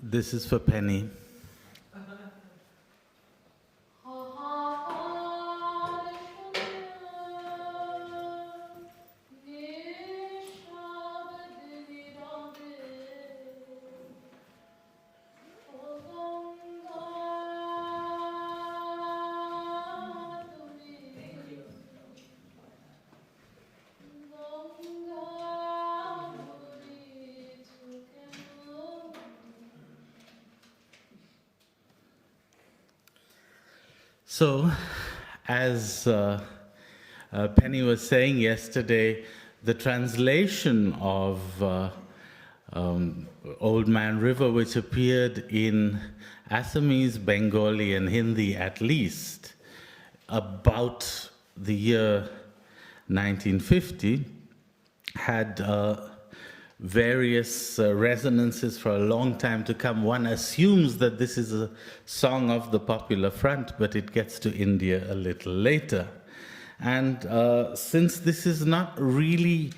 This is for Penny. So, as Penny was saying yesterday, the translation of Old Man River, which appeared in Assamese, Bengali, and Hindi at least, about the year 1950, had various resonances for a long time to come. One assumes that this is a song of the Popular Front, but it gets to India a little later. And since this is not really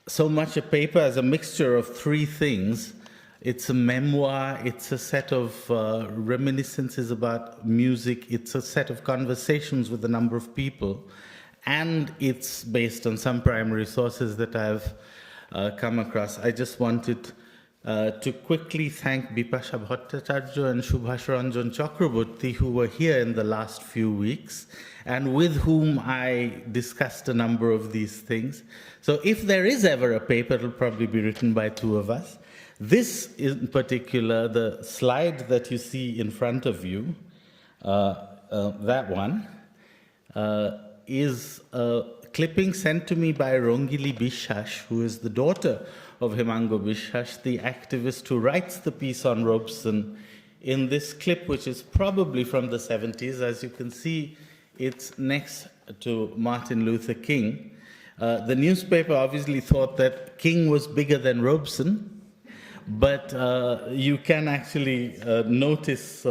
so much a paper as a mixture of three things, it's a memoir, it's a set of reminiscences about music, it's a set of conversations with a number of people, and it's based on some primary sources that I've come across. I just wanted to quickly thank Bipasha Bhattacharya and Subhash Ranjan Chakraborty, who were here in the last few weeks, and with whom I discussed a number of these things. So if there is ever a paper, it'll probably be written by two of us. This in particular, the slide that you see in front of you, that one, is a clipping sent to me by Rongili Bishas, who is the daughter of Himango Bishas, the activist who writes the piece on Robeson, in this clip, which is probably from the 70s. As you can see, it's next to Martin Luther King. The newspaper obviously thought that King was bigger than Robeson, but you can actually notice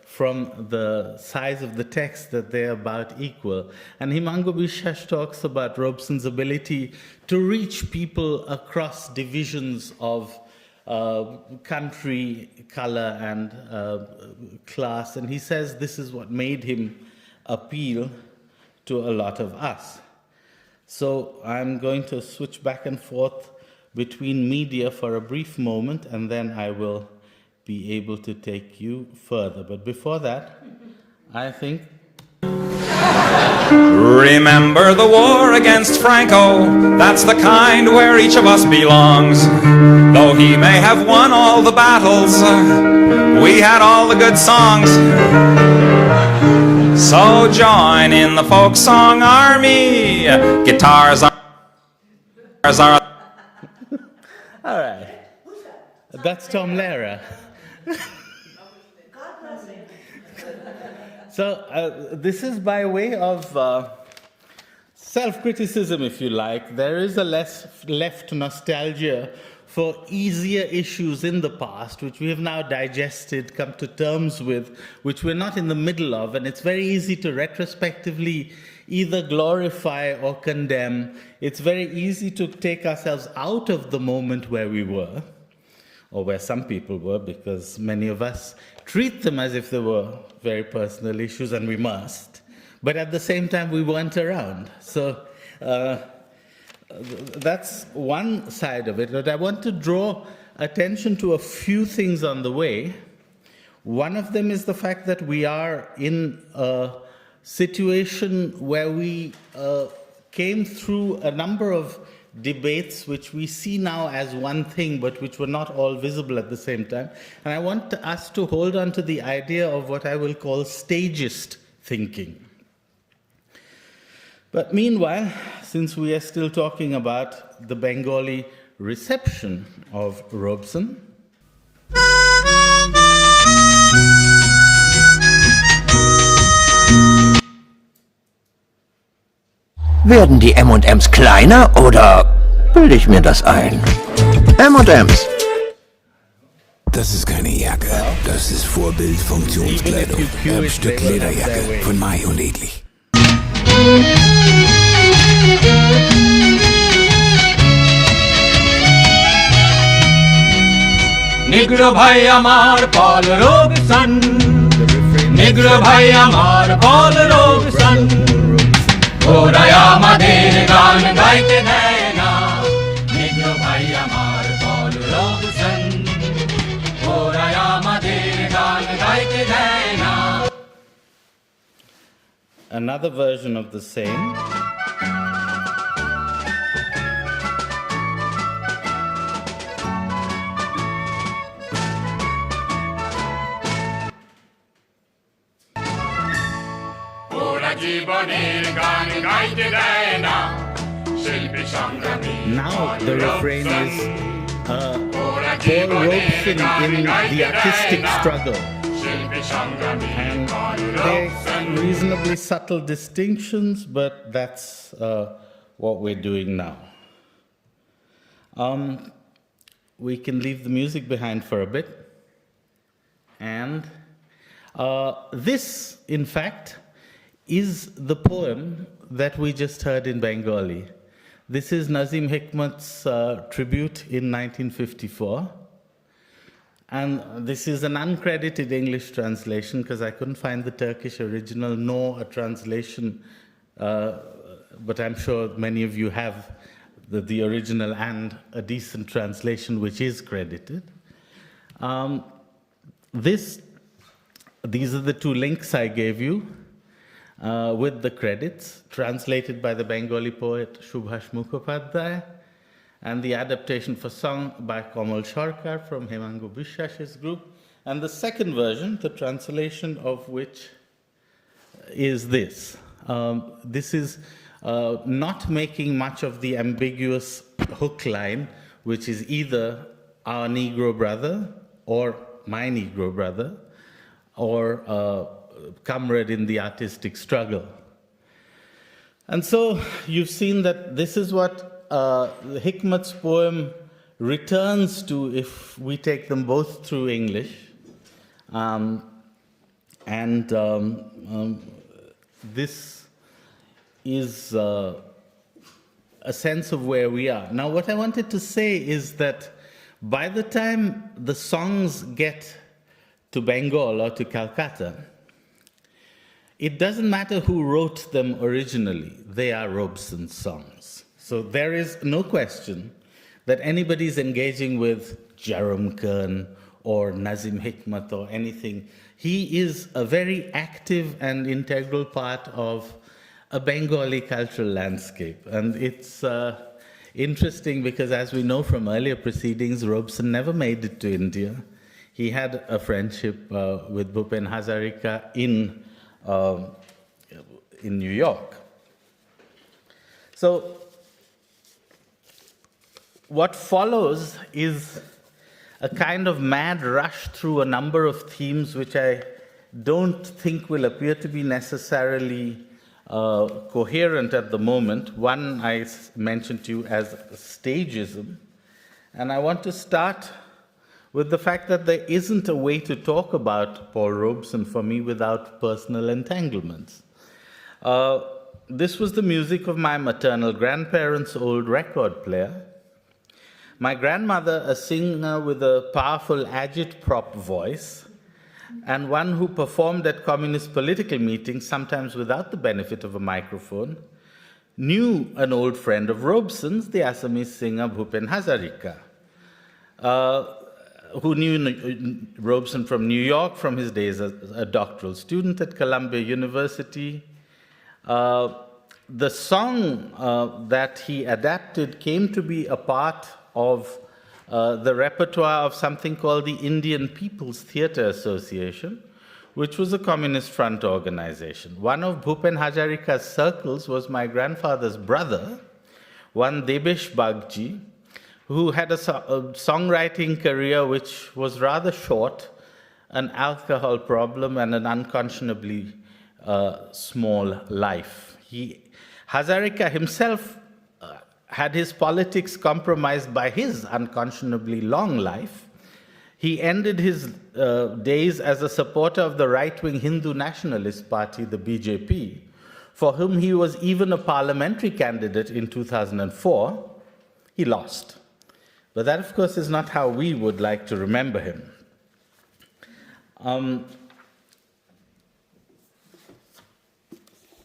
from the size of the text that they're about equal. And Himango Bishas talks about Robeson's ability to reach people across divisions of country, color, and class. And he says this is what made him appeal to a lot of us. So I'm going to switch back and forth between media for a brief moment, and then I will be able to take you further. But before that, I think... Remember the war against Franco, that's the kind where each of us belongs. Though he may have won all the battles, we had all the good songs. So join in the folk song army, guitars are... All right, that's Tom Lehrer. So this is by way of self-criticism, if you like. There is a left nostalgia for easier issues in the past, which we have now digested, come to terms with, which we're not in the middle of, and it's very easy to retrospectively either glorify or condemn. It's very easy to take ourselves out of the moment where we were, or where some people were, because many of us treat them as if they were very personal issues, and we must. But at the same time, we weren't around. So that's one side of it. But I want to draw attention to a few things on the way. One of them is the fact that we are in a situation where we came through a number of debates which we see now as one thing, but which were not all visible at the same time. And I want us to hold on to the idea of what I will call stagist thinking. But meanwhile, since we are still talking about the Bengali reception of Robeson, Werden die M&Ms kleiner oder bilde ich mir das ein? M&Ms. Das ist keine Jacke. Das ist Vorbildfunktionskleidung. Ein Stück Lederjacke von Mai und Edlich. Negro bhai amar Paul Robeson, Negro bhai amar Paul Robeson, Oraya amader gan gaite deয় না, Negro bhai amar Paul Robeson, Oraya amader gan gaite deয় না. Another version of the same. Now the refrain is Paul Robeson in the artistic struggle. And they're reasonably subtle distinctions, but that's what we're doing now. We can leave the music behind for a bit. And this, in fact, is the poem that we just heard in Bengali. This is Nazim Hikmat's tribute in 1954. And this is an uncredited English translation because I couldn't find the Turkish original nor a translation, but I'm sure many of you have the original and a decent translation which is credited. These are the two links I gave you with the credits, translated by the Bengali poet Subhash Mukhopadhyay, and the adaptation for song by Kamal Sarkar from Hemangu Bishwas's group, and the second version, the translation of which is this. This is not making much of the ambiguous hook line, which is either our Negro brother or my Negro brother or comrade in the artistic struggle. And so you've seen that this is what Hikmat's poem returns to if we take them both through English. This is a sense of where we are. Now, what I wanted to say is that by the time the songs get to Bengal or to Calcutta, it doesn't matter who wrote them originally, they are Robeson songs. So there is no question that anybody's engaging with Jerome Kern or Nazim Hikmat or anything. He is a very active and integral part of a Bengali cultural landscape. And it's interesting because, as we know from earlier proceedings, Robeson never made it to India. He had a friendship with Bhupen Hazarika in New York. So what follows is a kind of mad rush through a number of themes which I don't think will appear to be necessarily coherent at the moment. One I mentioned to you as stagism. And I want to start with the fact that there isn't a way to talk about Paul Robeson for me without personal entanglements. This was the music of my maternal grandparents' old record player. My grandmother, a singer with a powerful agit-prop voice, and one who performed at communist political meetings, sometimes without the benefit of a microphone, knew an old friend of Robeson's, the Assamese singer Bhupen Hazarika, who knew Robeson from New York from his days as a doctoral student at Columbia University. The song that he adapted came to be a part of the repertoire of something called the Indian People's Theatre Association, which was a communist front organization. One of Bhupen Hazarika's circles was my grandfather's brother, one Debesh Bagji, who had a songwriting career which was rather short, an alcohol problem, and an unconscionably small life. Hazarika himself had his politics compromised by his unconscionably long life. He ended his days as a supporter of the right-wing Hindu Nationalist Party, the BJP, for whom he was even a parliamentary candidate in 2004. He lost. But that, of course, is not how we would like to remember him.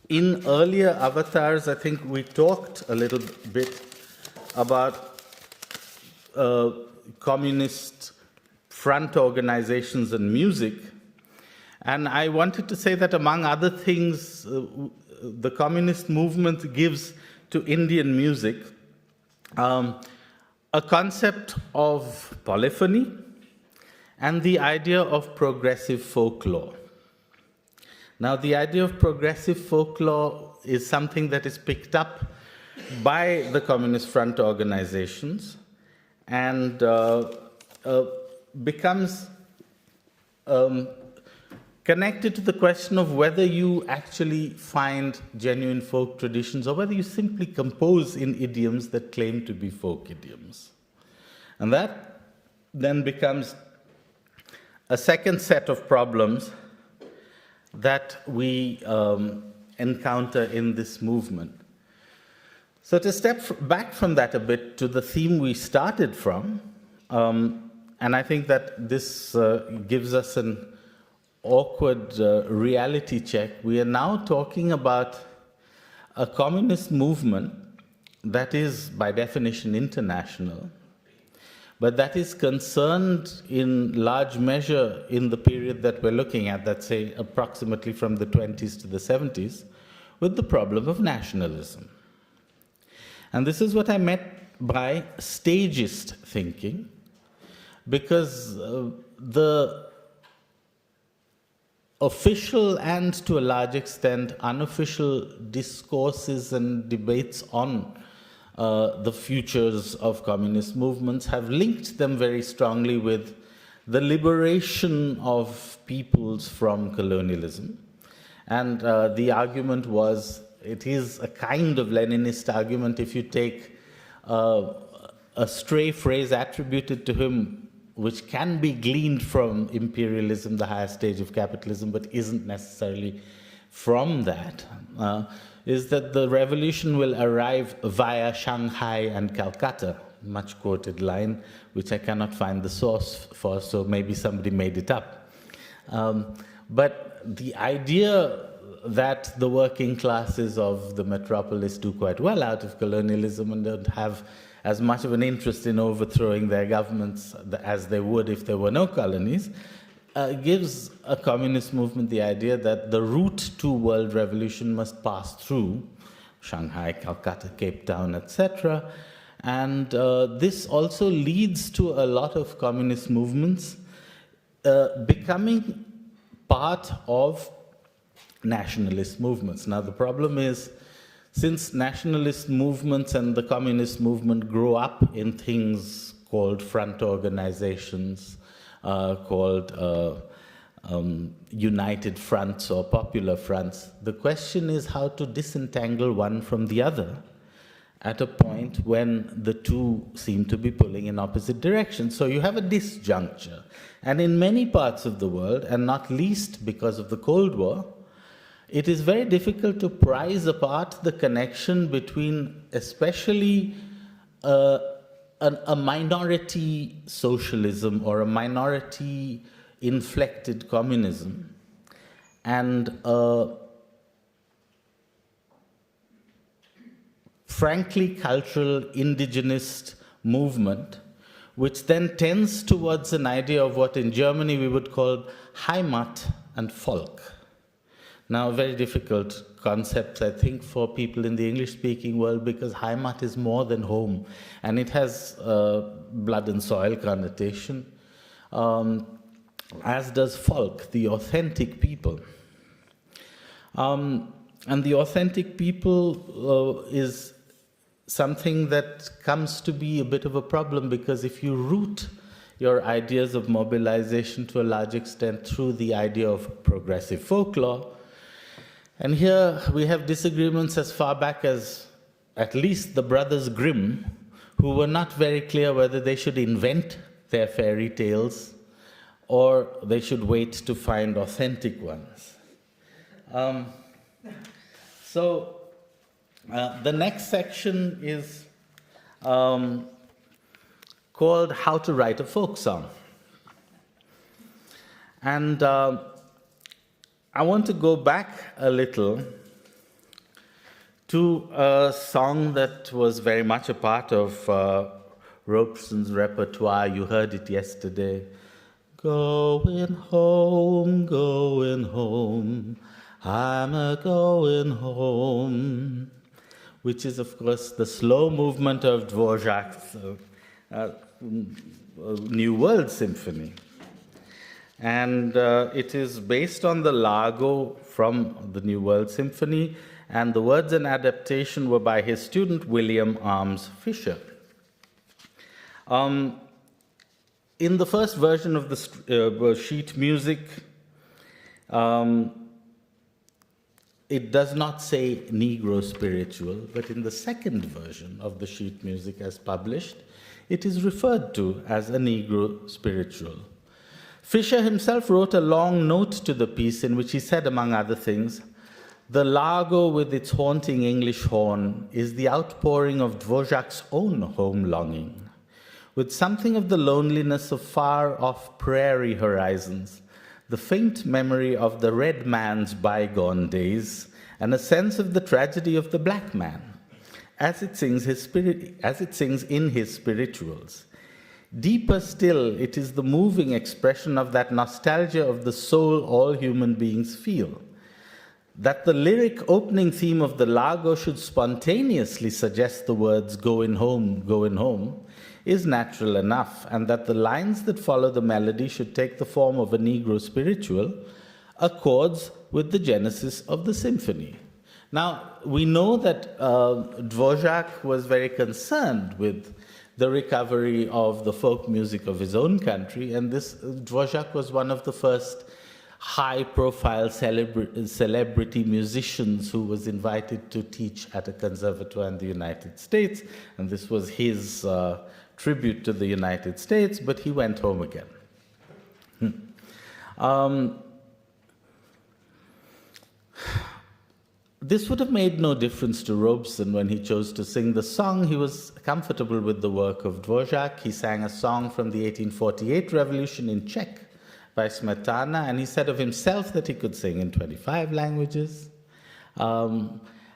In earlier avatars, I think we talked a little bit about communist front organizations and music. And I wanted to say that, among other things, the communist movement gives to Indian music a concept of polyphony and the idea of progressive folklore. Now, the idea of progressive folklore is something that is picked up by the Communist Front organizations and becomes connected to the question of whether you actually find genuine folk traditions or whether you simply compose in idioms that claim to be folk idioms. And that then becomes a second set of problems that we encounter in this movement. So to step back from that a bit to the theme we started from, and I think that this gives us an awkward reality check. We are now talking about a communist movement that is, by definition, international, but that is concerned in large measure in the period that we're looking at, that's say approximately from the 20s to the 70s, with the problem of nationalism. And this is what I meant by stagist thinking, because the official and, to a large extent, unofficial discourses and debates on the futures of communist movements have linked them very strongly with the liberation of peoples from colonialism. And the argument was, it is a kind of Leninist argument if you take a stray phrase attributed to him which can be gleaned from imperialism, the higher stage of capitalism, but isn't necessarily from that, is that the revolution will arrive via Shanghai and Calcutta, much quoted line, which I cannot find the source for, so maybe somebody made it up. But the idea that the working classes of the metropolis do quite well out of colonialism and don't have as much of an interest in overthrowing their governments as they would if there were no colonies, gives a communist movement the idea that the route to world revolution must pass through Shanghai, Calcutta, Cape Town, etc. And this also leads to a lot of communist movements becoming part of nationalist movements. Now, the problem is, since nationalist movements and the communist movement grew up in things called front organizations, called united fronts or popular fronts, the question is how to disentangle one from the other at a point when the two seem to be pulling in opposite directions. So you have a disjuncture. And in many parts of the world, and not least because of the Cold War, it is very difficult to prize apart the connection between especially a minority socialism or a minority inflected communism and frankly cultural indigenist movement, which then tends towards an idea of what in Germany we would call Heimat and Volk. Now, very difficult concepts, I think, for people in the English-speaking world, because Heimat is more than home, and it has blood and soil connotation, as does Volk, the authentic people. And the authentic people is something that comes to be a bit of a problem, because if you root your ideas of mobilization to a large extent through the idea of progressive folklore, and here we have disagreements as far back as at least the brothers Grimm, who were not very clear whether they should invent their fairy tales or they should wait to find authentic ones. So the next section is called How to Write a Folk Song. And I want to go back a little to a song that was very much a part of Robeson's repertoire. You heard it yesterday. Going home, I'm a-going home, which is, of course, the slow movement of Dvorak's New World Symphony. And it is based on the Largo from the New World Symphony, and the words and adaptation were by his student, William Arms Fisher. In the first version of the sheet music, it does not say Negro spiritual, but in the second version of the sheet music as published, it is referred to as a Negro spiritual. Fisher himself wrote a long note to the piece in which he said, among other things, "The Largo with its haunting English horn is the outpouring of Dvorak's own home longing, with something of the loneliness of far-off prairie horizons, the faint memory of the red man's bygone days, and a sense of the tragedy of the black man, as it sings in his spirituals. Deeper still, it is the moving expression of that nostalgia of the soul all human beings feel. That the lyric opening theme of the Largo should spontaneously suggest the words going home, is natural enough, and that the lines that follow the melody should take the form of a Negro spiritual accords with the genesis of the symphony." Now, we know that Dvorak was very concerned with the recovery of the folk music of his own country, and Dvorak was one of the first high-profile celebrity musicians who was invited to teach at a conservatoire in the United States, and this was his tribute to the United States, but he went home again. This would have made no difference to Robeson when he chose to sing the song. He was comfortable with the work of Dvorak. He sang a song from the 1848 revolution in Czech by Smetana, and he said of himself that he could sing in 25 languages.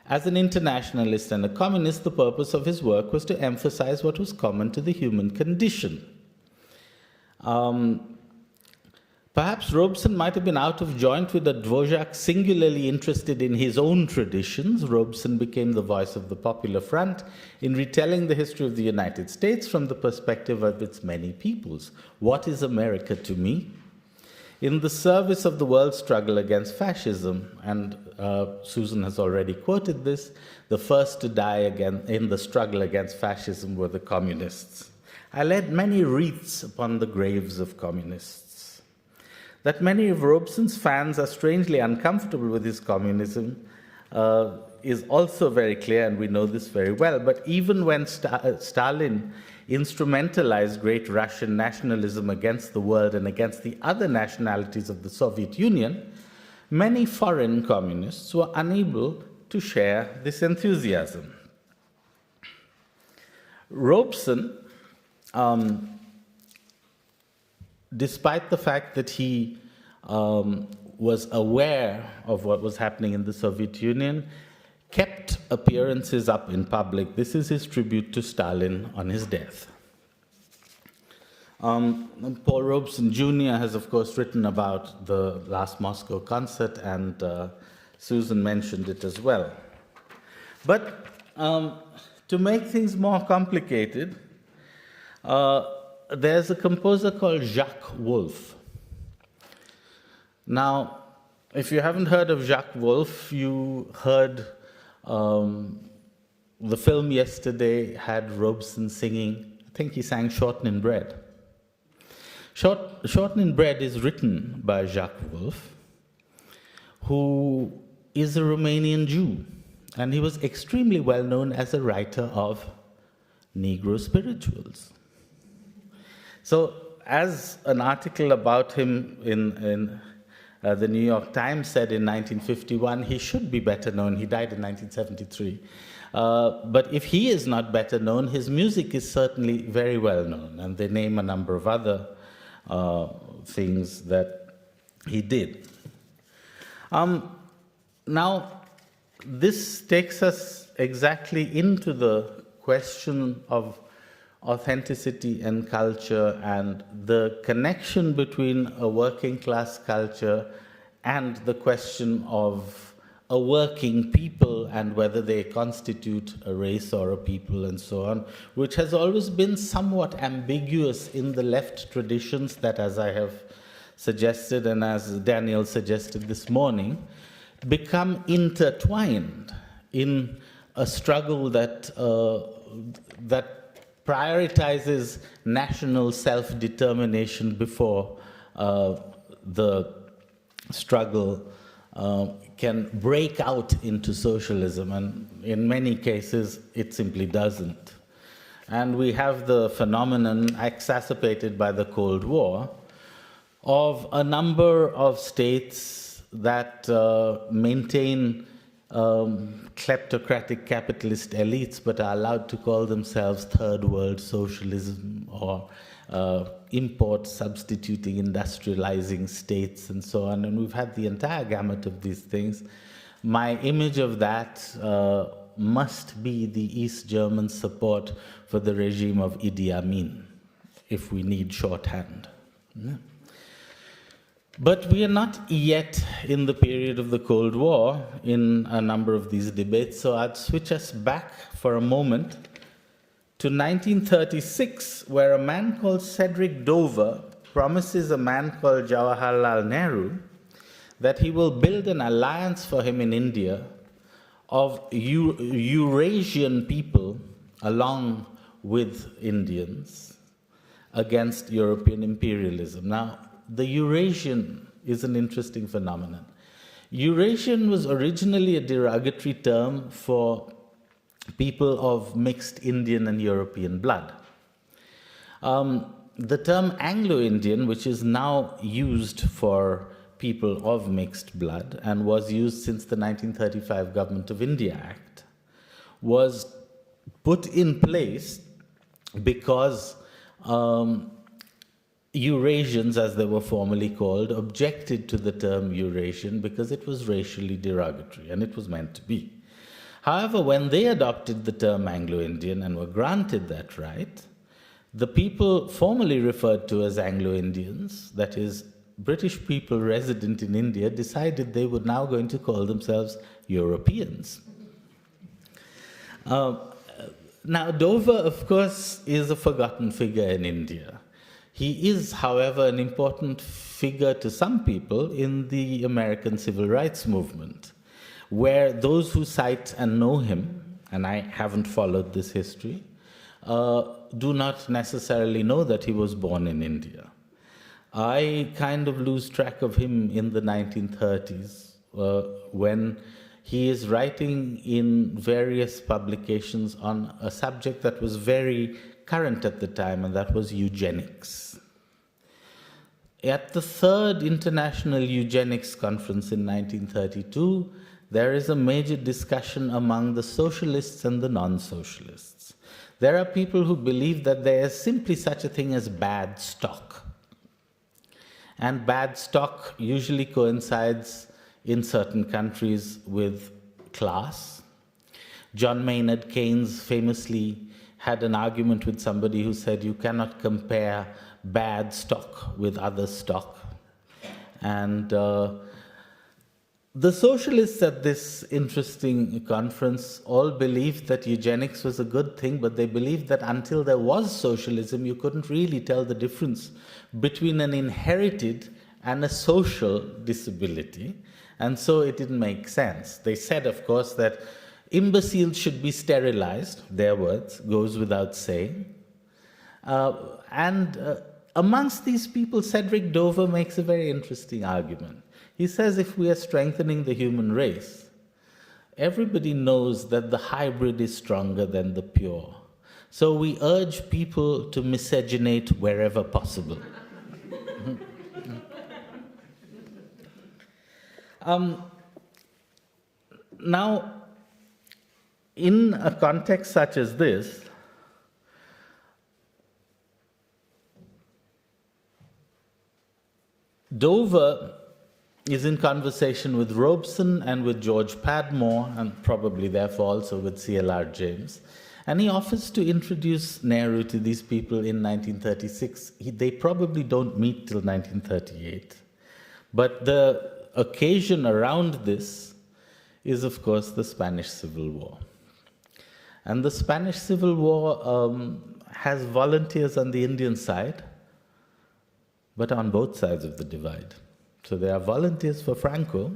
As an internationalist and a communist, the purpose of his work was to emphasize what was common to the human condition. Perhaps Robeson might have been out of joint with a Dvorak singularly interested in his own traditions. Robeson became the voice of the Popular Front in retelling the history of the United States from the perspective of its many peoples. What is America to me? In the service of the world struggle against fascism, and Susan has already quoted this, the first to die again in the struggle against fascism were the communists. I laid many wreaths upon the graves of communists. That many of Robeson's fans are strangely uncomfortable with his communism is also very clear, and we know this very well. But even when Stalin instrumentalized great Russian nationalism against the world and against the other nationalities of the Soviet Union, many foreign communists were unable to share this enthusiasm. Robeson, despite the fact that he was aware of what was happening in the Soviet Union, kept appearances up in public. This is his tribute to Stalin on his death. Paul Robeson Jr. has, of course, written about the last Moscow concert, and Susan mentioned it as well. But to make things more complicated, there's a composer called Jacques Wolf. Now, if you haven't heard of Jacques Wolf, you heard the film yesterday had Robeson singing, I think he sang Shortening Bread. Shortening Bread is written by Jacques Wolf, who is a Romanian Jew, and he was extremely well known as a writer of Negro spirituals. So, as an article about him in the New York Times said in 1951, he should be better known. He died in 1973. But if he is not better known, his music is certainly very well known, and they name a number of other things that he did. Now, this takes us exactly into the question of authenticity and culture and the connection between a working class culture and the question of a working people and whether they constitute a race or a people and so on, which has always been somewhat ambiguous in the left traditions that, as I have suggested and as Daniel suggested this morning, become intertwined in a struggle that prioritizes national self-determination before the struggle can break out into socialism, and in many cases it simply doesn't. And we have the phenomenon exacerbated by the Cold War of a number of states that maintain kleptocratic capitalist elites but are allowed to call themselves third world socialism or import substituting industrializing states and so on, and we've had the entire gamut of these things. My image of that must be the East German support for the regime of Idi Amin, if we need shorthand. Yeah. But we are not yet in the period of the Cold War in a number of these debates, so I'd switch us back for a moment to 1936, where a man called Cedric Dover promises a man called Jawaharlal Nehru that he will build an alliance for him in India of Eurasian people along with Indians against European imperialism. Now, the Eurasian is an interesting phenomenon. Eurasian was originally a derogatory term for people of mixed Indian and European blood. The term Anglo-Indian, which is now used for people of mixed blood and was used since the 1935 Government of India Act, was put in place because Eurasians, as they were formerly called, objected to the term Eurasian because it was racially derogatory, and it was meant to be. However, when they adopted the term Anglo-Indian and were granted that right, the people formerly referred to as Anglo-Indians, that is, British people resident in India, decided they were now going to call themselves Europeans. Now, Dover, of course, is a forgotten figure in India. He is, however, an important figure to some people in the American civil rights movement, where those who cite and know him, and I haven't followed this history, do not necessarily know that he was born in India. I kind of lose track of him in the 1930s when he is writing in various publications on a subject that was very current at the time, and that was eugenics. At the third International Eugenics Conference in 1932, there is a major discussion among the socialists and the non-socialists. There are people who believe that there is simply such a thing as bad stock. And bad stock usually coincides in certain countries with class. John Maynard Keynes famously had an argument with somebody who said you cannot compare bad stock with other stock. And the socialists at this interesting conference all believed that eugenics was a good thing, but they believed that until there was socialism, you couldn't really tell the difference between an inherited and a social disability, and so it didn't make sense. They said, of course, that imbeciles should be sterilized, their words, goes without saying. Amongst these people, Cedric Dover makes a very interesting argument. He says if we are strengthening the human race, everybody knows that the hybrid is stronger than the pure. So we urge people to miscegenate wherever possible. Now, in a context such as this, Dover is in conversation with Robeson and with George Padmore, and probably therefore also with C.L.R. James. And he offers to introduce Nehru to these people in 1936. They probably don't meet till 1938. But the occasion around this is, of course, the Spanish Civil War. And the Spanish Civil War has volunteers on the Indian side, but on both sides of the divide. So there are volunteers for Franco,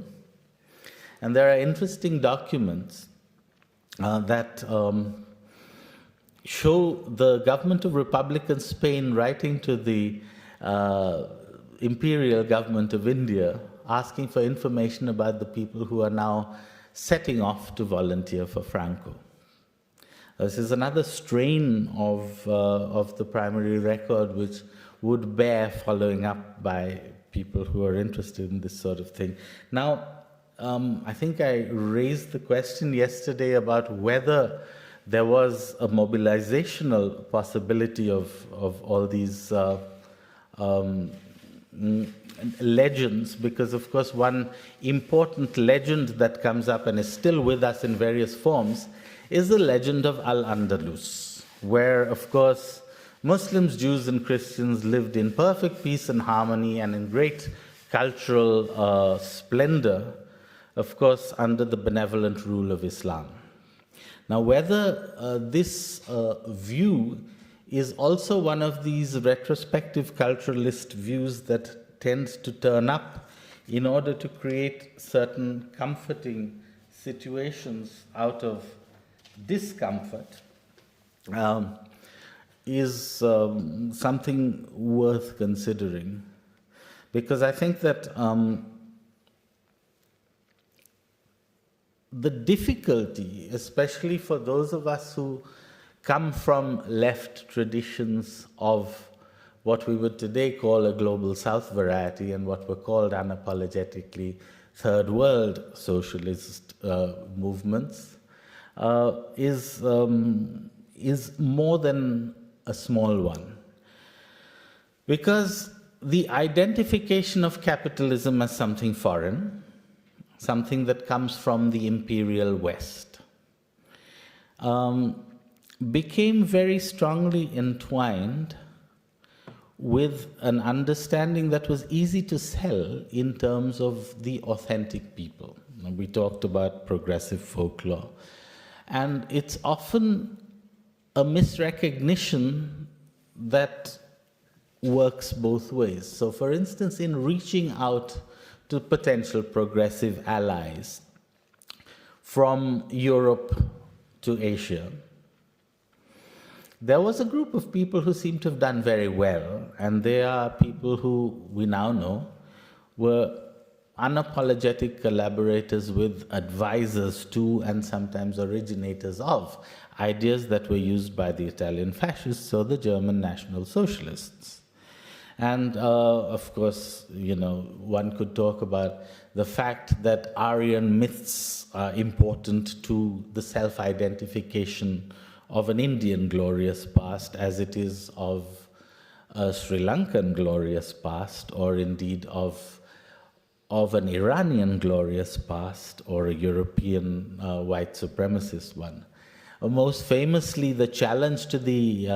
and there are interesting documents that show the government of Republican Spain writing to the imperial government of India, asking for information about the people who are now setting off to volunteer for Franco. This is another strain of the primary record which would bear following up by people who are interested in this sort of thing. Now, I think I raised the question yesterday about whether there was a mobilizational possibility of all these legends, because of course one important legend that comes up and is still with us in various forms is the legend of Al-Andalus, where of course Muslims, Jews and Christians lived in perfect peace and harmony and in great cultural splendor, of course under the benevolent rule of Islam. Now, whether this view is also one of these retrospective culturalist views that tends to turn up in order to create certain comforting situations out of discomfort, is something worth considering. Because I think that the difficulty, especially for those of us who come from left traditions of what we would today call a global south variety and what were called unapologetically third world socialist movements, is more than a small one. Because the identification of capitalism as something foreign, something that comes from the imperial West, became very strongly entwined with an understanding that was easy to sell in terms of the authentic people. We talked about progressive folklore. And it's often a misrecognition that works both ways. So for instance, in reaching out to potential progressive allies from Europe to Asia, there was a group of people who seemed to have done very well, and they are people who we now know were unapologetic collaborators with, advisors to, and sometimes originators of ideas that were used by the Italian fascists or the German National Socialists. And of course, you know, one could talk about the fact that Aryan myths are important to the self-identification of an Indian glorious past as it is of a Sri Lankan glorious past, or indeed of an Iranian glorious past, or a European white supremacist one. Most famously, the challenge to the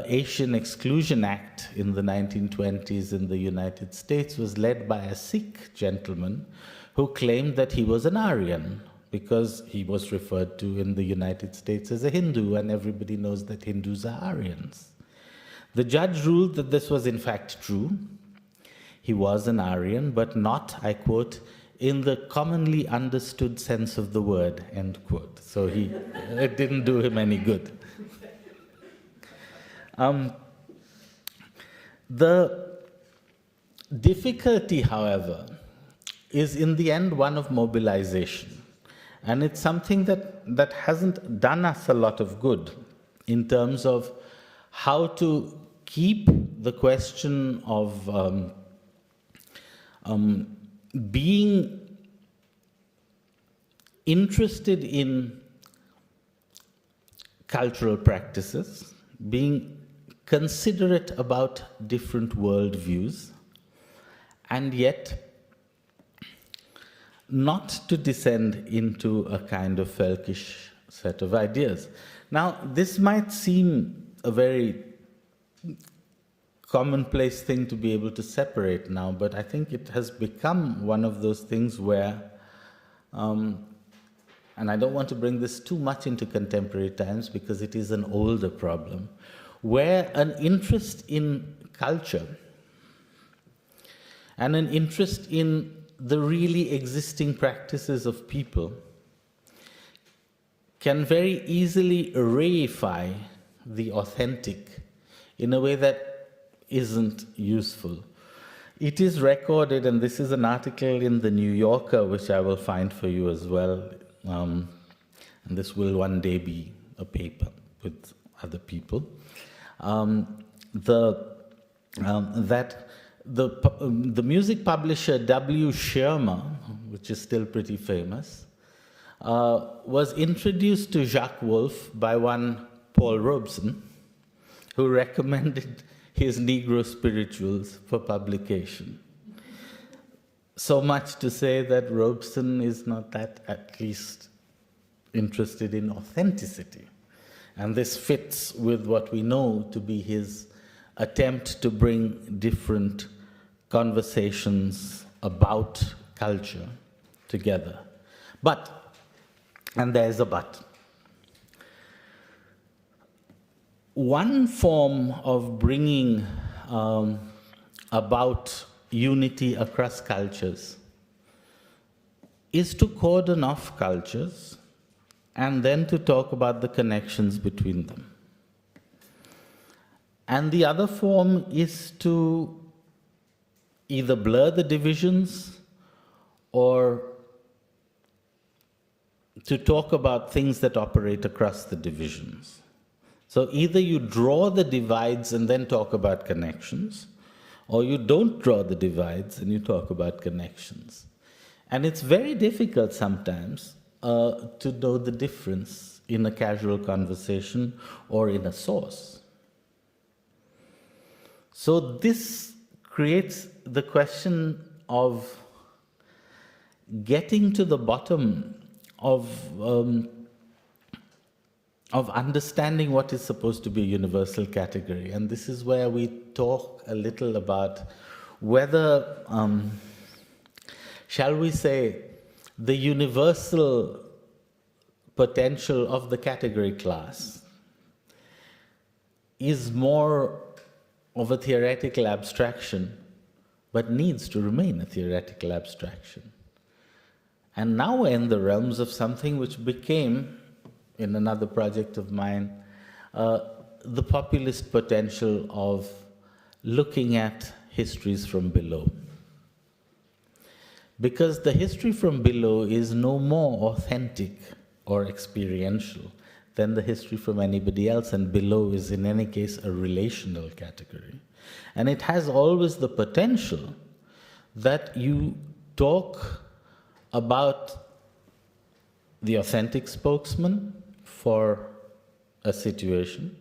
Asian Exclusion Act in the 1920s in the United States was led by a Sikh gentleman who claimed that he was an Aryan, because he was referred to in the United States as a Hindu, and everybody knows that Hindus are Aryans. The judge ruled that this was in fact true. He was an Aryan, but not, I quote, in the commonly understood sense of the word, end quote. So it didn't do him any good. The difficulty, however, is in the end one of mobilization. And it's something that hasn't done us a lot of good in terms of how to keep the question of being interested in cultural practices, being considerate about different worldviews, and yet not to descend into a kind of Völkisch set of ideas. Now, this might seem a very commonplace thing to be able to separate now, but I think it has become one of those things where, and I don't want to bring this too much into contemporary times because it is an older problem, where an interest in culture and an interest in the really existing practices of people can very easily reify the authentic in a way that isn't useful. It is recorded, and this is an article in the New Yorker, which I will find for you as well, and this will one day be a paper with other people, that the music publisher W. Schirmer, which is still pretty famous, was introduced to Jacques Wolf by one Paul Robeson, who recommended his Negro spirituals for publication. So much to say that Robeson is not that, at least, interested in authenticity. And this fits with what we know to be his attempt to bring different conversations about culture together. But, and there's a but, one form of bringing about unity across cultures is to cordon off cultures and then to talk about the connections between them. And the other form is to either blur the divisions or to talk about things that operate across the divisions. So either you draw the divides and then talk about connections, or you don't draw the divides and you talk about connections. And it's very difficult sometimes to know the difference in a casual conversation or in a source. So this creates the question of getting to the bottom of understanding what is supposed to be a universal category. And this is where we talk a little about whether, shall we say, the universal potential of the category class is more of a theoretical abstraction, but needs to remain a theoretical abstraction. And now we're in the realms of something which became, in another project of mine, the populist potential of looking at histories from below. Because the history from below is no more authentic or experiential than the history from anybody else, and below is in any case a relational category. And it has always the potential that you talk about the authentic spokesman for a situation,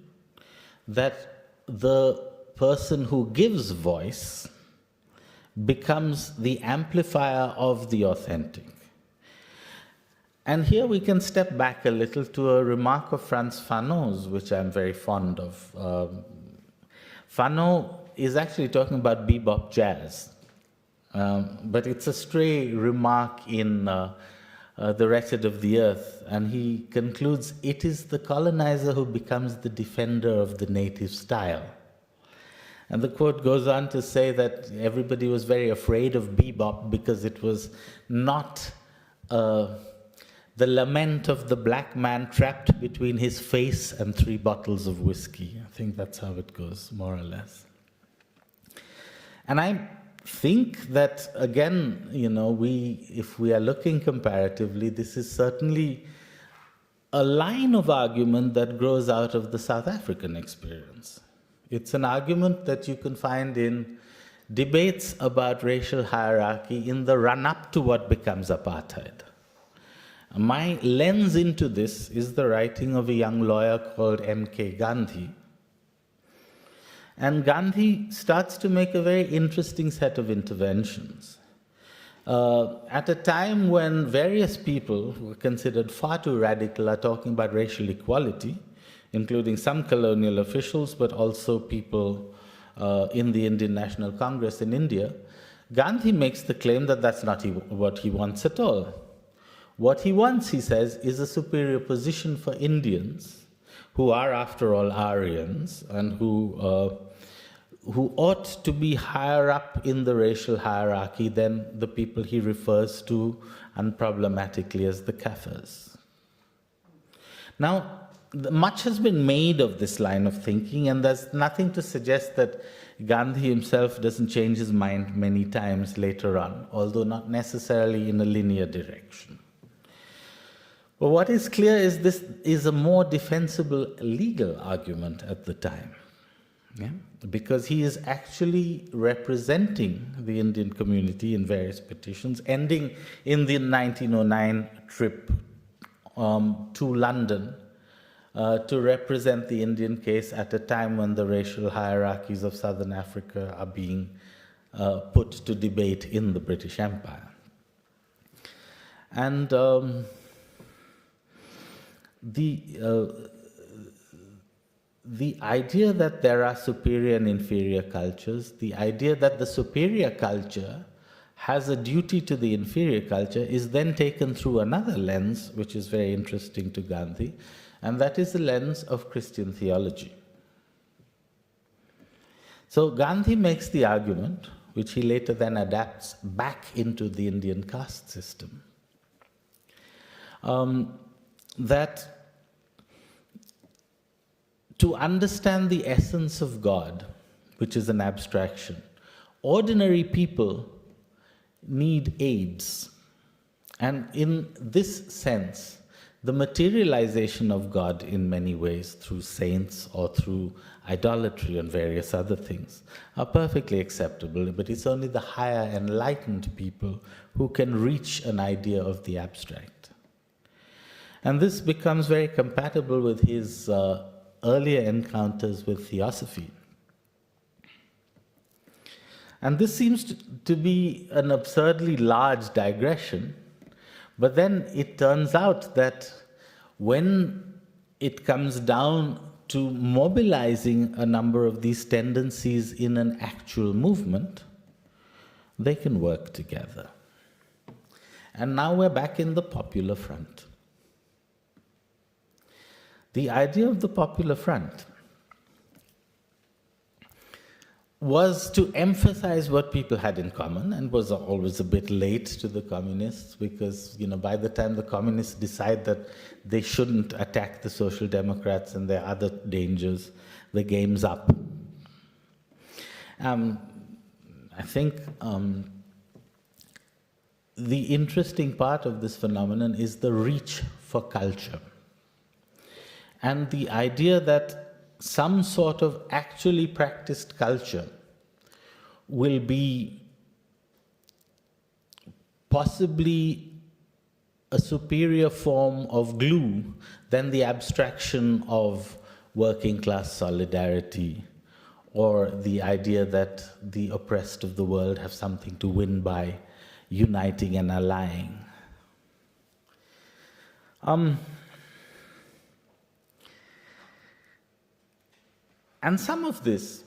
that the person who gives voice becomes the amplifier of the authentic. And here we can step back a little to a remark of Frantz Fanon's, which I'm very fond of. Fanon is actually talking about bebop jazz, but it's a stray remark in The Wretched of the Earth, and he concludes, "It is the colonizer who becomes the defender of the native style." And the quote goes on to say that everybody was very afraid of bebop because it was not the lament of the black man trapped between his face and 3 bottles of whiskey. I think that's how it goes, more or less. And I think that, again, you know, if we are looking comparatively, this is certainly a line of argument that grows out of the South African experience. It's an argument that you can find in debates about racial hierarchy in the run-up to what becomes apartheid. My lens into this is the writing of a young lawyer called M.K. Gandhi. And Gandhi starts to make a very interesting set of interventions. At a time when various people who were considered far too radical are talking about racial equality, including some colonial officials, but also people in the Indian National Congress in India, Gandhi makes the claim that that's not what he wants at all. What he wants, he says, is a superior position for Indians, who are, after all, Aryans, and who ought to be higher up in the racial hierarchy than the people he refers to unproblematically as the Kafirs. Now, much has been made of this line of thinking, and there's nothing to suggest that Gandhi himself doesn't change his mind many times later on, although not necessarily in a linear direction. But what is clear is this is a more defensible legal argument at the time, because he is actually representing the Indian community in various petitions, ending in the 1909 trip to London to represent the Indian case at a time when the racial hierarchies of Southern Africa are being put to debate in the British Empire. And the idea that there are superior and inferior cultures, the idea that the superior culture has a duty to the inferior culture is then taken through another lens, which is very interesting to Gandhi, and that is the lens of Christian theology. So Gandhi makes the argument, which he later then adapts back into the Indian caste system, that to understand the essence of God, which is an abstraction, ordinary people need aids. And in this sense, the materialization of God in many ways through saints or through idolatry and various other things are perfectly acceptable, but it's only the higher enlightened people who can reach an idea of the abstract. And this becomes very compatible with his earlier encounters with theosophy. And this seems to be an absurdly large digression, but then it turns out that when it comes down to mobilizing a number of these tendencies in an actual movement, they can work together. And now we're back in the Popular Front. The idea of the Popular Front was to emphasize what people had in common, and was always a bit late to the communists, because by the time the communists decide that they shouldn't attack the Social Democrats and their other dangers, the game's up. I think the interesting part of this phenomenon is the reach for culture. And the idea that some sort of actually practiced culture will be possibly a superior form of glue than the abstraction of working class solidarity, or the idea that the oppressed of the world have something to win by uniting and allying. And some of this,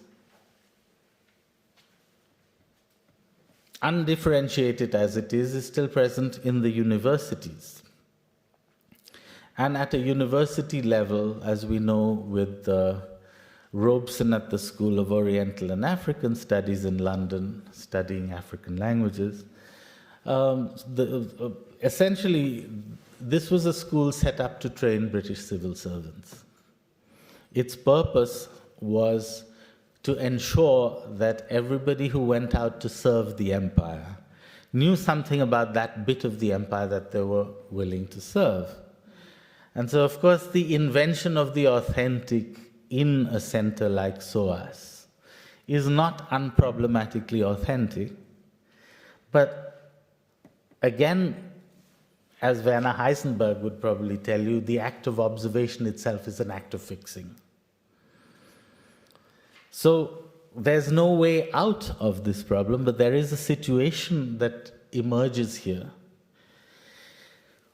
undifferentiated as it is still present in the universities. And at a university level, as we know, with Robeson at the School of Oriental and African Studies in London, studying African languages, essentially, this was a school set up to train British civil servants. Its purpose was to ensure that everybody who went out to serve the empire knew something about that bit of the empire that they were willing to serve. And so, of course, the invention of the authentic in a center like SOAS is not unproblematically authentic, but again, as Werner Heisenberg would probably tell you, the act of observation itself is an act of fixing. So there's no way out of this problem, but there is a situation that emerges here,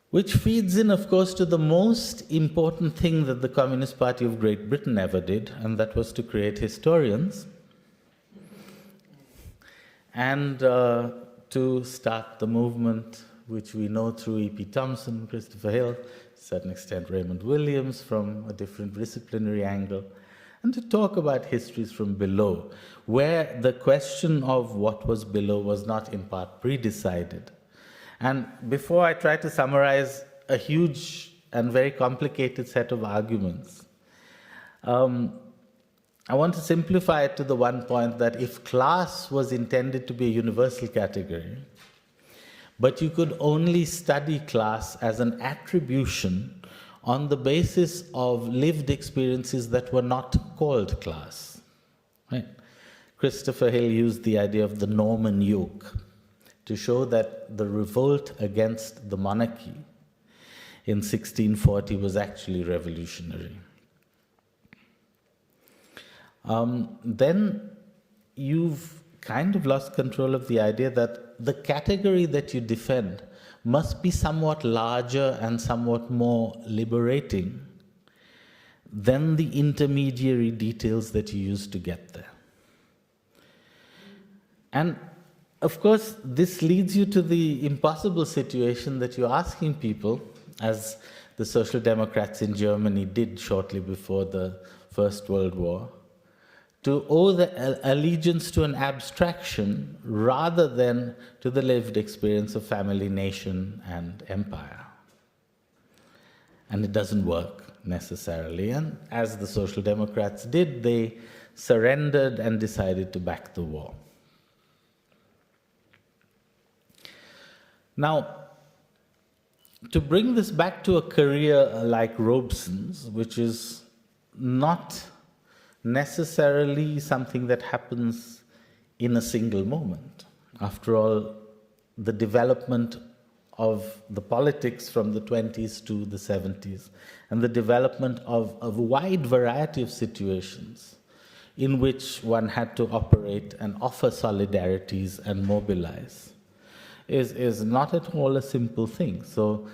which feeds in, of course, to the most important thing that the Communist Party of Great Britain ever did, and that was to create historians and to start the movement which we know through E.P. Thompson, Christopher Hill, to a certain extent Raymond Williams from a different disciplinary angle, and to talk about histories from below, where the question of what was below was not in part pre-decided. And before I try to summarize a huge and very complicated set of arguments, I want to simplify it to the one point that if class was intended to be a universal category, but you could only study class as an attribution on the basis of lived experiences that were not called class. Right? Christopher Hill used the idea of the Norman yoke to show that the revolt against the monarchy in 1640 was actually revolutionary. Then you've kind of lost control of the idea that the category that you defend must be somewhat larger and somewhat more liberating than the intermediary details that you use to get there. And of course, this leads you to the impossible situation that you're asking people, as the Social Democrats in Germany did shortly before the First World War, to owe the allegiance to an abstraction rather than to the lived experience of family, nation, and empire. And it doesn't work necessarily. And as the Social Democrats did, they surrendered and decided to back the war. Now, to bring this back to a career like Robeson's, which is not necessarily something that happens in a single moment. After all, the development of the politics from the 20s to the 70s and the development of a wide variety of situations in which one had to operate and offer solidarities and mobilize is not at all a simple thing. So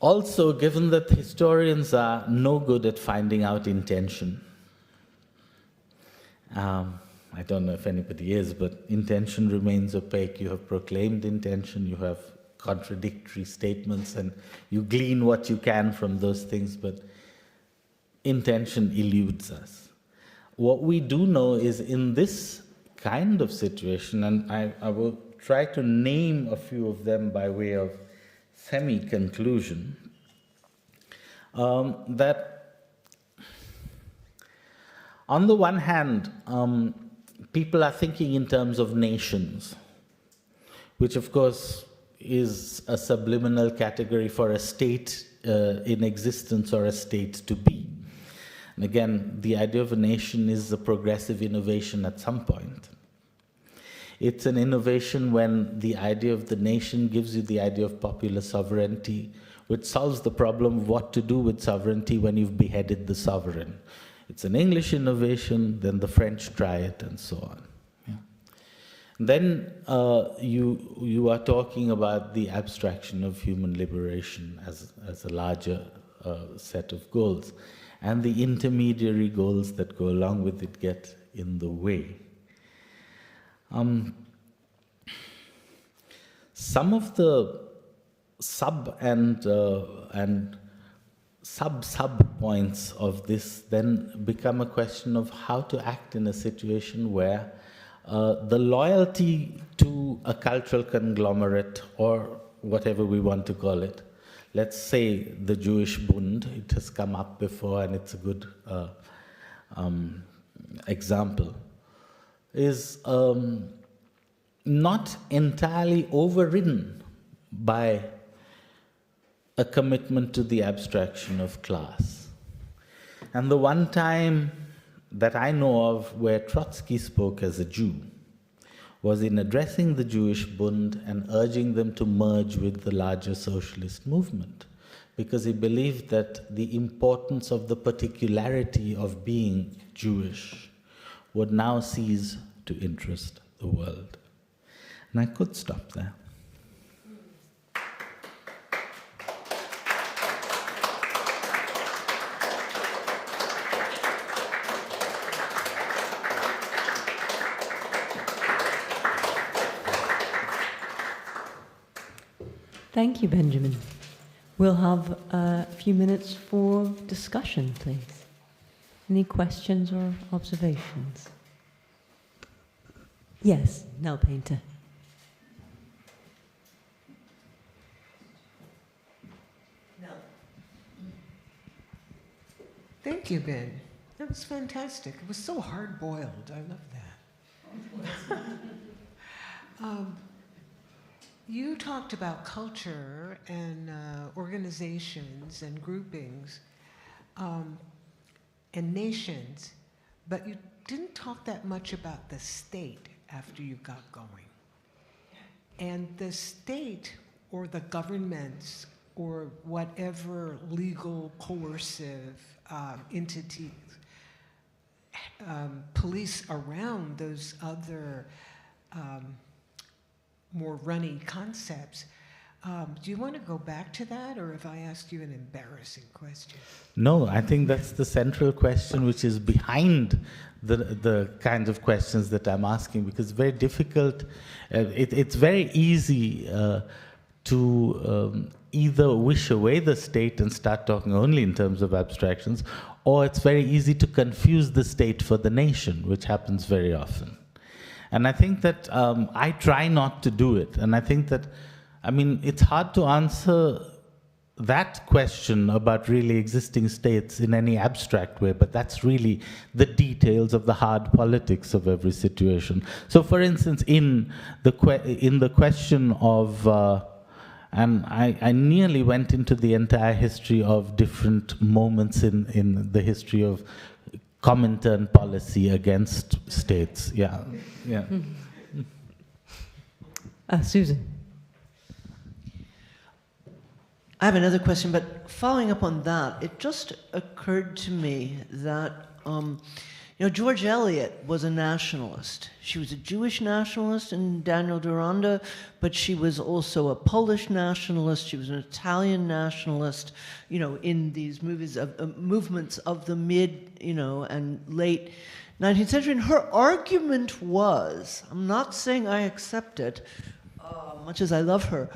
also, given that historians are no good at finding out intention, I don't know if anybody is, but intention remains opaque. You have proclaimed intention, you have contradictory statements, and you glean what you can from those things, but intention eludes us. What we do know is in this kind of situation, and I will try to name a few of them by way of semi-conclusion, that on the one hand, people are thinking in terms of nations, which of course is a subliminal category for a state in existence or a state to be. And again, the idea of a nation is a progressive innovation at some point. It's an innovation when the idea of the nation gives you the idea of popular sovereignty, which solves the problem of what to do with sovereignty when you've beheaded the sovereign. It's an English innovation, then the French try it, and so on. Yeah. Then you are talking about the abstraction of human liberation as a larger set of goals. And the intermediary goals that go along with it get in the way. Some of the sub points of this then become a question of how to act in a situation where the loyalty to a cultural conglomerate, or whatever we want to call it, let's say the Jewish Bund, it has come up before and it's a good example, is not entirely overridden by a commitment to the abstraction of class. And the one time that I know of where Trotsky spoke as a Jew was in addressing the Jewish Bund and urging them to merge with the larger socialist movement, because he believed that the importance of the particularity of being Jewish would now cease to interest the world. And I could stop there. Thank you, Benjamin. We'll have a few minutes for discussion, please. Any questions or observations? Yes, Nell Painter. Thank you, Ben. That was fantastic. It was so hard-boiled. I love that. You talked about culture and organizations and groupings and nations, but you didn't talk that much about the state after you got going. And the state or the governments or whatever legal coercive entities police around those other more runny concepts. Do you want to go back to that, or have I asked you an embarrassing question? No, I think that's the central question which is behind the kind of questions that I'm asking, because it's very difficult. It's very easy to either wish away the state and start talking only in terms of abstractions, or it's very easy to confuse the state for the nation, which happens very often. And I think that I try not to do it. And I think that, I mean, it's hard to answer that question about really existing states in any abstract way, but that's really the details of the hard politics of every situation. So for instance, in the question of, and I nearly went into the entire history of different moments in the history of Comintern policy against states. Yeah. Susan. I have another question, but following up on that, it just occurred to me that, George Eliot was a nationalist. She was a Jewish nationalist in Daniel Deronda, but she was also a Polish nationalist. She was an Italian nationalist, in these movements of the mid, and late 19th century. And her argument was, I'm not saying I accept it, much as I love her,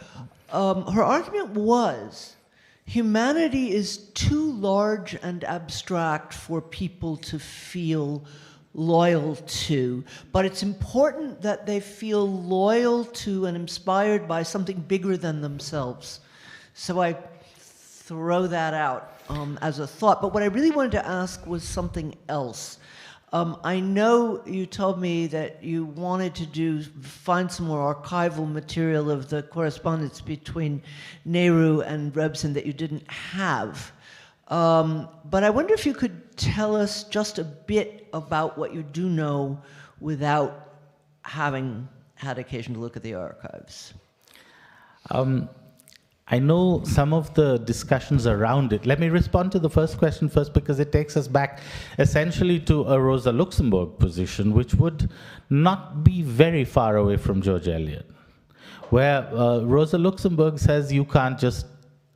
her argument was, humanity is too large and abstract for people to feel loyal to, but it's important that they feel loyal to and inspired by something bigger than themselves. So I throw that out as a thought. But what I really wanted to ask was something else. I know you told me that you wanted to find some more archival material of the correspondence between Nehru and Robeson that you didn't have. But I wonder if you could tell us just a bit about what you do know without having had occasion to look at the archives. I know some of the discussions around it. Let me respond to the first question first, because it takes us back essentially to a Rosa Luxemburg position, which would not be very far away from George Eliot, where Rosa Luxemburg says you can't just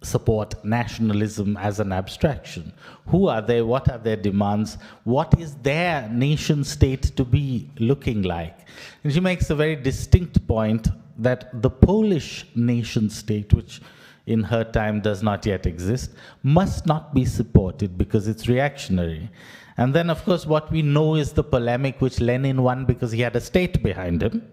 support nationalism as an abstraction. Who are they? What are their demands? What is their nation state to be looking like? And she makes a very distinct point that the Polish nation state, which in her time does not yet exist, must not be supported because it's reactionary. And then, of course, what we know is the polemic which Lenin won because he had a state behind him,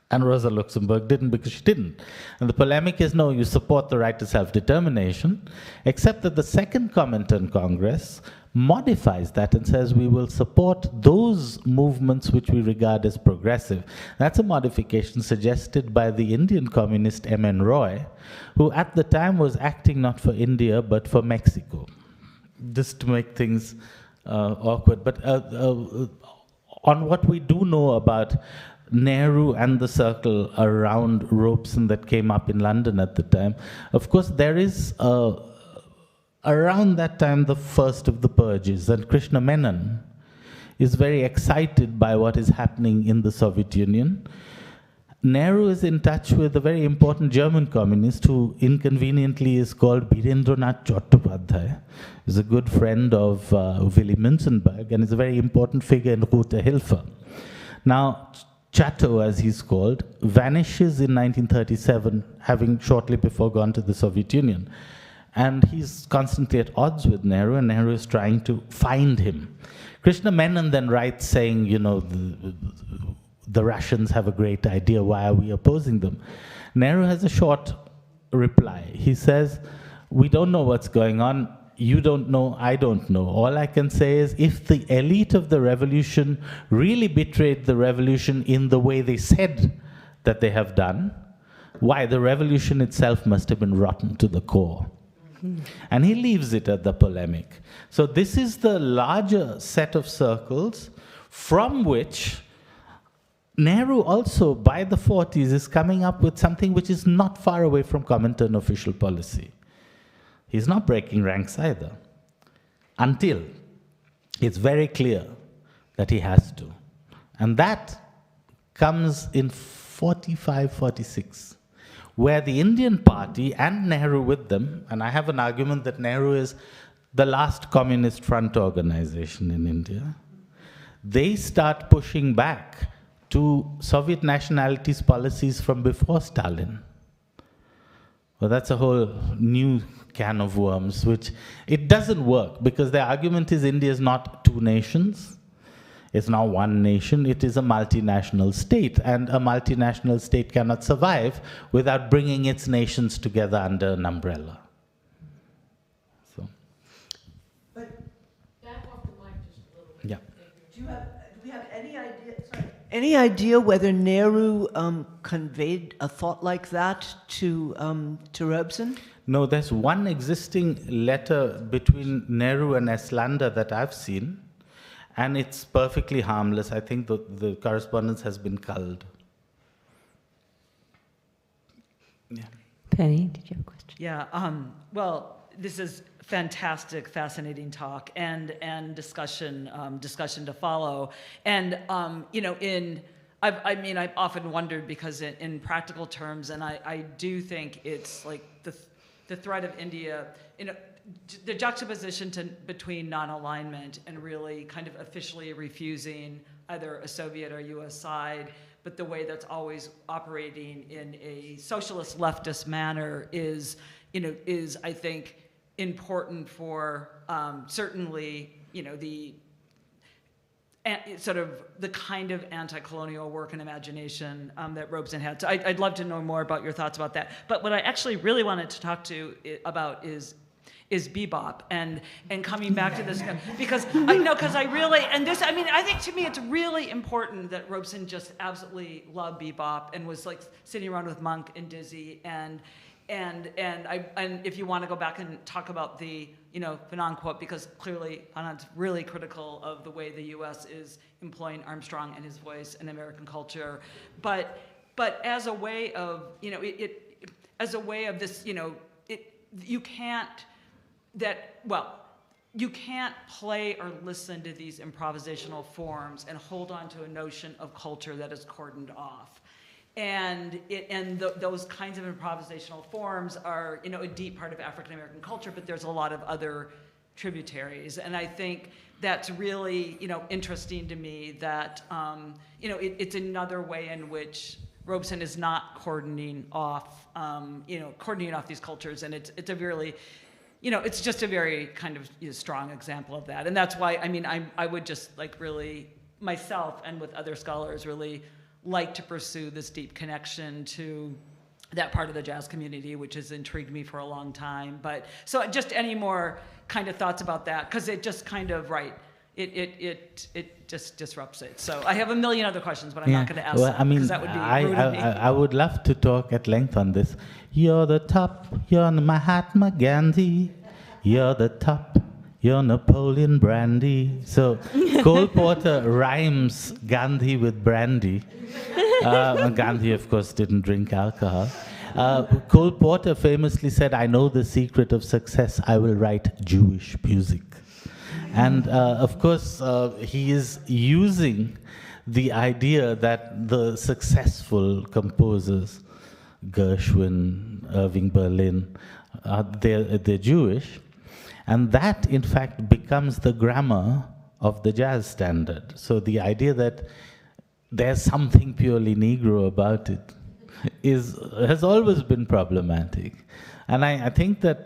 and Rosa Luxemburg didn't because she didn't. And the polemic is, no, you support the right to self-determination, except that the Second Comintern Congress modifies that and says we will support those movements which we regard as progressive. That's a modification suggested by the Indian communist M.N. Roy, who at the time was acting not for India but for Mexico, just to make things awkward. But on what we do know about Nehru and the circle around Robeson that came up in London at the time, of course, there is around that time the first of the purges, and Krishna Menon is very excited by what is happening in the Soviet Union. Nehru is in touch with a very important German communist who inconveniently is called Birendranath Chattopadhyay. He's a good friend of Willy Münzenberg and is a very important figure in Rote Hilfe. Now, Chatto, as he's called, vanishes in 1937, having shortly before gone to the Soviet Union. And he's constantly at odds with Nehru, and Nehru is trying to find him. Krishna Menon then writes saying, you know, the Russians have a great idea, why are we opposing them? Nehru has a short reply. He says, we don't know what's going on, you don't know, I don't know. All I can say is if the elite of the revolution really betrayed the revolution in the way they said that they have done, why, the revolution itself must have been rotten to the core. And he leaves it at the polemic. So this is the larger set of circles from which Nehru also, by the 40s, is coming up with something which is not far away from Comintern official policy. He's not breaking ranks either, until it's very clear that he has to. And that comes in 45, 46. Where the Indian party and Nehru with them, and I have an argument that Nehru is the last communist front organization in India, they start pushing back to Soviet nationalities policies from before Stalin. Well, that's a whole new can of worms, which it doesn't work because the argument is India is not two nations. It's now one nation. It is a multinational state, and a multinational state cannot survive without bringing its nations together under an umbrella. So. But back off the mic just a little bit. Yeah. do we have any idea? Sorry. Any idea whether Nehru conveyed a thought like that to Robeson? No, there's one existing letter between Nehru and Eslander that I've seen. And it's perfectly harmless. I think the correspondence has been culled. Yeah. Penny, did you have a question? Yeah, well, this is fantastic, fascinating talk and discussion to follow. And you know, I've often wondered because in practical terms, and I do think it's like the threat of India, you know, the juxtaposition between non-alignment and really kind of officially refusing either a Soviet or U.S. side, but the way that's always operating in a socialist leftist manner is I think important for certainly, you know, the sort of the kind of anti-colonial work and imagination that Robeson had. So I'd love to know more about your thoughts about that. But what I actually really wanted to talk to about is bebop and coming back to this, because I really, and this, I mean, I think to me it's really important that Robeson just absolutely loved bebop and was like sitting around with Monk and Dizzy and if you want to go back and talk about the, you know, Fanon quote, because clearly Fanon's really critical of the way the U.S. is employing Armstrong and his voice in American culture, but as a way of, you know, as a way of this, you know, you can't play or listen to these improvisational forms and hold on to a notion of culture that is cordoned off. And those kinds of improvisational forms are, you know, a deep part of African American culture, but there's a lot of other tributaries. And I think that's really, you know, interesting to me that, you know, it's another way in which Robeson is not cordoning off these cultures. And it's a really, you know, it's just a very kind of, you know, strong example of that. And that's why, I mean, I would just like really, myself and with other scholars, really like to pursue this deep connection to that part of the jazz community, which has intrigued me for a long time. But so just any more kind of thoughts about that, because it just kind of, it just disrupts it. So I have a million other questions, but I'm not going to ask them, I mean, that would be rude of me. I would love to talk at length on this. You're the top, you're Mahatma Gandhi. You're the top, Your Napoleon brandy. So Cole Porter rhymes Gandhi with brandy. Gandhi, of course, didn't drink alcohol. Cole Porter famously said, "I know the secret of success. I will write Jewish music." And of course, he is using the idea that the successful composers, Gershwin, Irving Berlin, they're Jewish. And that, in fact, becomes the grammar of the jazz standard. So the idea that there's something purely Negro about it has always been problematic. And I think that,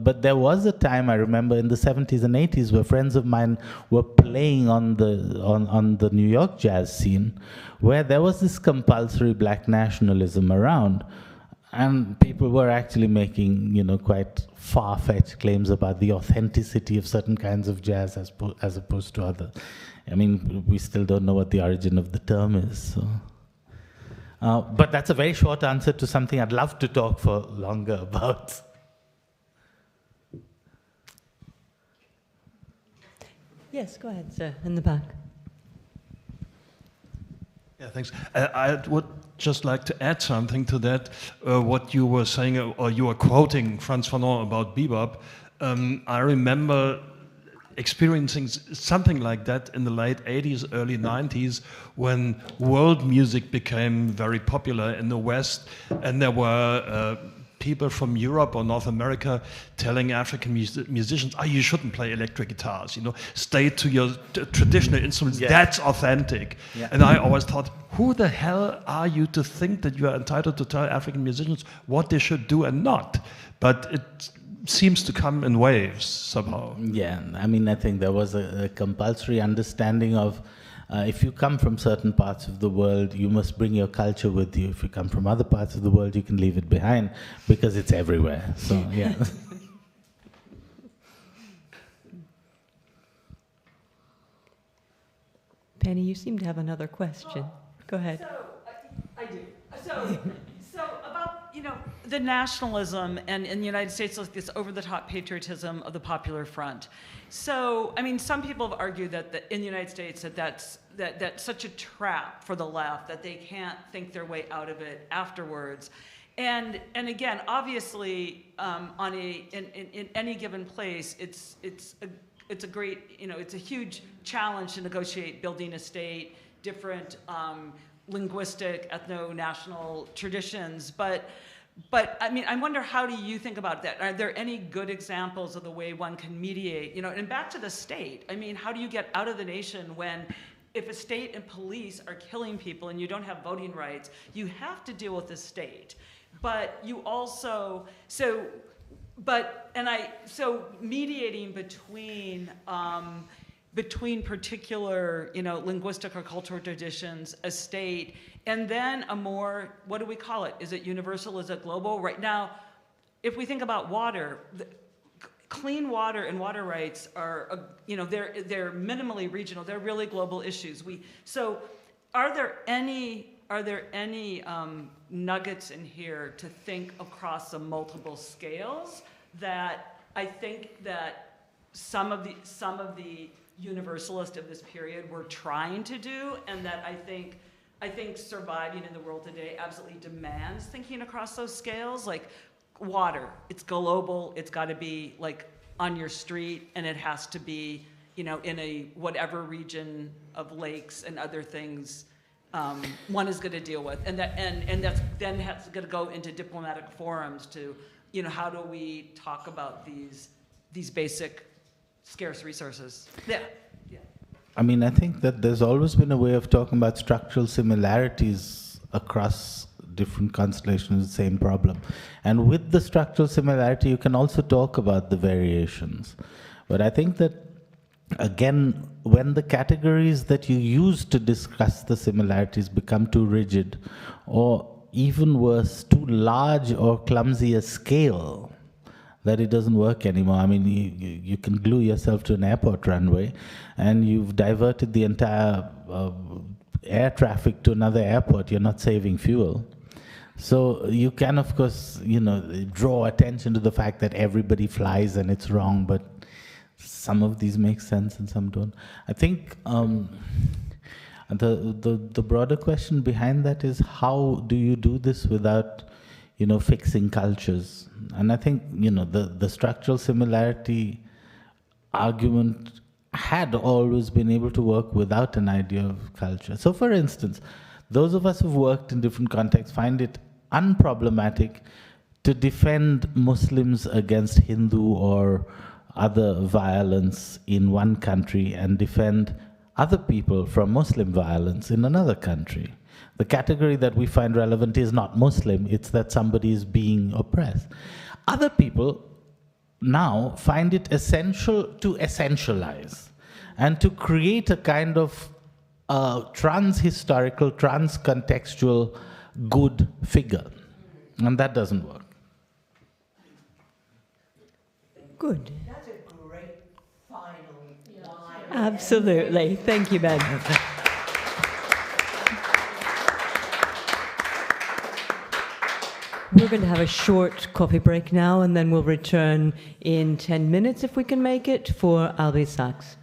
but there was a time, I remember, in the 70s and 80s where friends of mine were playing on the New York jazz scene, where there was this compulsory black nationalism around. And people were actually making, quite far-fetched claims about the authenticity of certain kinds of jazz as opposed to other. I mean, we still don't know what the origin of the term is. So. But that's a very short answer to something I'd love to talk for longer about. Yes, go ahead, sir, in the back. Yeah, thanks. I would just like to add something to that, what you were saying, or you were quoting Frantz Fanon about bebop. I remember experiencing something like that in the late 80s, early 90s, when world music became very popular in the West, and there were people from Europe or North America telling African musicians, you shouldn't play electric guitars, stay to your traditional instruments, that's authentic. Yeah. And I always thought, who the hell are you to think that you are entitled to tell African musicians what they should do and not? But it seems to come in waves somehow. Yeah, I mean, I think there was a compulsory understanding of if you come from certain parts of the world, you must bring your culture with you. If you come from other parts of the world, you can leave it behind because it's everywhere. So, yeah. Penny, you seem to have another question. Go ahead. So, I do. So about, the nationalism and in the United States, like this over-the-top patriotism of the Popular Front. So, I mean, some people have argued that in the United States that's such a trap for the left that they can't think their way out of it afterwards. And again, obviously, in any given place, it's a great, it's a huge challenge to negotiate building a state, different linguistic, ethno-national traditions, but I mean, I wonder, how do you think about that? Are there any good examples of the way one can mediate? And back to the state, I mean, how do you get out of the nation when, if a state and police are killing people and you don't have voting rights, you have to deal with the state. But you also, so mediating between particular, linguistic or cultural traditions, a state, and then a more, what do we call it? Is it universal? Is it global? Right now, if we think about water, clean water and water rights are, they're minimally regional. They're really global issues. So, are there any nuggets in here to think across the multiple scales that I think that some of the universalists of this period were trying to do, and that I think surviving in the world today absolutely demands thinking across those scales? Like water, it's global, it's got to be like on your street, and it has to be, in a whatever region of lakes and other things one is going to deal with, and that's then has to go into diplomatic forums to, how do we talk about these basic scarce resources? Yeah. I mean, I think that there's always been a way of talking about structural similarities across different constellations of the same problem. And with the structural similarity, you can also talk about the variations. But I think that, again, when the categories that you use to discuss the similarities become too rigid, or even worse, too large or clumsy a scale, that it doesn't work anymore. I mean, you can glue yourself to an airport runway, and you've diverted the entire air traffic to another airport. You're not saving fuel. So you can, of course, draw attention to the fact that everybody flies and it's wrong, but some of these make sense and some don't. I think the broader question behind that is, how do you do this without, fixing cultures? And I think, the structural similarity argument had always been able to work without an idea of culture. So, for instance, those of us who've worked in different contexts find it unproblematic to defend Muslims against Hindu or other violence in one country and defend other people from Muslim violence in another country. The category that we find relevant is not Muslim, it's that somebody is being oppressed. Other people now find it essential to essentialize and to create a kind of trans-historical, trans-contextual good figure. And that doesn't work. Good. That's a great final line. Absolutely. Thank you, Ben. We're going to have a short coffee break now, and then we'll return in 10 minutes, if we can make it, for Albie Sachs.